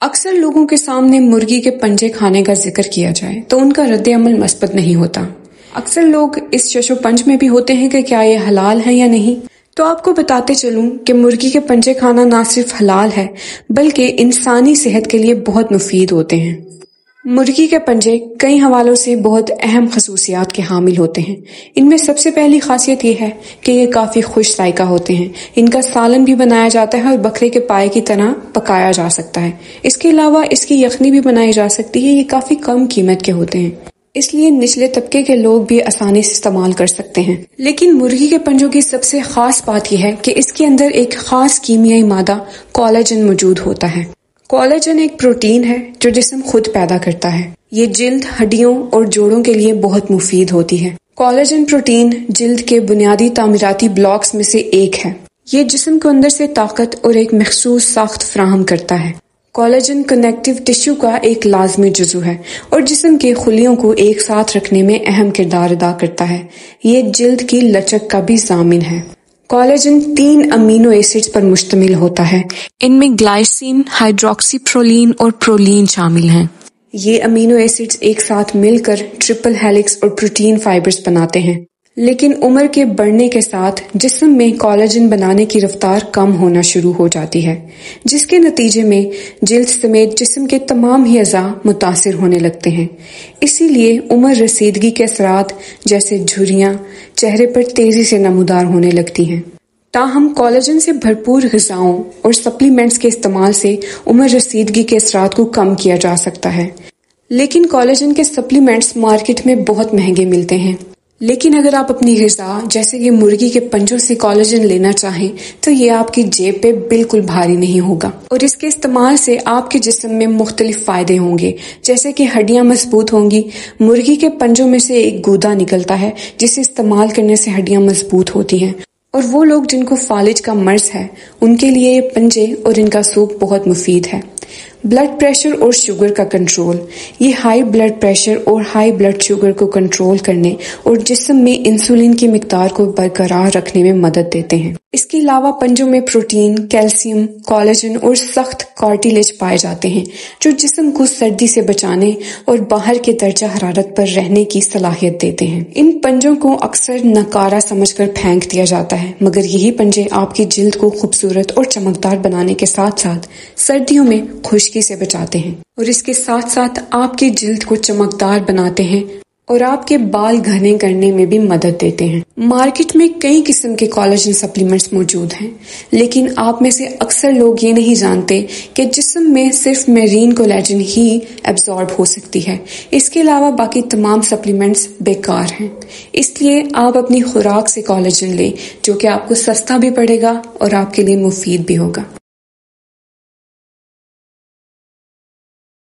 اکثر لوگوں کے سامنے مرغی کے پنجے کھانے کا ذکر کیا جائے تو ان کا رد عمل مثبت نہیں ہوتا۔ اکثر لوگ اس شش و پنج میں بھی ہوتے ہیں کہ کیا یہ حلال ہے یا نہیں۔ تو آپ کو بتاتے چلوں کہ مرغی کے پنجے کھانا نہ صرف حلال ہے بلکہ انسانی صحت کے لیے بہت مفید ہوتے ہیں۔ مرغی کے پنجے کئی حوالوں سے بہت اہم خصوصیات کے حامل ہوتے ہیں۔ ان میں سب سے پہلی خاصیت یہ ہے کہ یہ کافی خوش ذائقہ ہوتے ہیں۔ ان کا سالن بھی بنایا جاتا ہے اور بکرے کے پائے کی طرح پکایا جا سکتا ہے۔ اس کے علاوہ اس کی یخنی بھی بنائی جا سکتی ہے۔ یہ کافی کم قیمت کے ہوتے ہیں، اس لیے نچلے طبقے کے لوگ بھی آسانی سے استعمال کر سکتے ہیں۔ لیکن مرغی کے پنجوں کی سب سے خاص بات یہ ہے کہ اس کے اندر ایک خاص کیمیائی مادہ کولاجن موجود ہوتا ہے۔ کولاجن ایک پروٹین ہے جو جسم خود پیدا کرتا ہے۔ یہ جلد، ہڈیوں اور جوڑوں کے لیے بہت مفید ہوتی ہے۔ کولاجن پروٹین جلد کے بنیادی تعمیراتی بلاکس میں سے ایک ہے۔ یہ جسم کو اندر سے طاقت اور ایک مخصوص ساخت فراہم کرتا ہے۔ کولاجن کنیکٹیو ٹشو کا ایک لازمی جزو ہے اور جسم کے خلیوں کو ایک ساتھ رکھنے میں اہم کردار ادا کرتا ہے۔ یہ جلد کی لچک کا بھی ضامن ہے۔ کولاجن 3 امینو ایسڈز پر مشتمل ہوتا ہے۔ ان میں گلائسین، ہائیڈروکسی پرولین اور پرولین شامل ہیں۔ یہ امینو ایسڈز ایک ساتھ مل کر ٹرپل ہیلکس اور پروٹین فائبرز بناتے ہیں۔ لیکن عمر کے بڑھنے کے ساتھ جسم میں کولاجن بنانے کی رفتار کم ہونا شروع ہو جاتی ہے، جس کے نتیجے میں جلد سمیت جسم کے تمام ہی اعضاء متاثر ہونے لگتے ہیں۔ اسی لیے عمر رسیدگی کے اثرات جیسے جھریاں چہرے پر تیزی سے نمودار ہونے لگتی ہیں۔ تاہم کولاجن سے بھرپور غذاؤں اور سپلیمنٹس کے استعمال سے عمر رسیدگی کے اثرات کو کم کیا جا سکتا ہے۔ لیکن کولاجن کے سپلیمنٹس مارکیٹ میں بہت مہنگے ملتے ہیں۔ لیکن اگر آپ اپنی غذا جیسے کہ مرغی کے پنجوں سے کولاجن لینا چاہیں تو یہ آپ کی جیب پہ بالکل بھاری نہیں ہوگا، اور اس کے استعمال سے آپ کے جسم میں مختلف فائدے ہوں گے، جیسے کہ ہڈیاں مضبوط ہوں گی۔ مرغی کے پنجوں میں سے ایک گودا نکلتا ہے جسے استعمال کرنے سے ہڈیاں مضبوط ہوتی ہیں، اور وہ لوگ جن کو فالج کا مرض ہے ان کے لیے یہ پنجے اور ان کا سوپ بہت مفید ہے۔ بلڈ پریشر اور شوگر کا کنٹرول۔ یہ ہائی بلڈ پریشر اور ہائی بلڈ شوگر کو کنٹرول کرنے اور جسم میں انسولین کی مقدار کو برقرار رکھنے میں مدد دیتے ہیں۔ اس کے علاوہ پنجوں میں پروٹین، کیلشیم، کولاجن اور سخت کارٹیلیج پائے جاتے ہیں جو جسم کو سردی سے بچانے اور باہر کے درجہ حرارت پر رہنے کی صلاحیت دیتے ہیں۔ ان پنجوں کو اکثر ناکارہ سمجھ کر پھینک دیا جاتا ہے، مگر یہی پنجے آپ کی جلد کو خوبصورت اور چمکدار بنانے کے ساتھ ساتھ سردیوں میں خشکی سے بچاتے ہیں، اور اس کے ساتھ ساتھ آپ کی جلد کو چمکدار بناتے ہیں اور آپ کے بال گھنے کرنے میں بھی مدد دیتے ہیں۔ مارکیٹ میں کئی قسم کے کولاجن سپلیمنٹس موجود ہیں، لیکن آپ میں سے اکثر لوگ یہ نہیں جانتے کہ جسم میں صرف میرین کولاجن ہی ایبزارب ہو سکتی ہے۔ اس کے علاوہ باقی تمام سپلیمنٹس بیکار ہیں۔ اس لیے آپ اپنی خوراک سے کولاجن لیں، جو کہ آپ کو سستا بھی پڑے گا اور آپ کے لیے مفید بھی ہوگا۔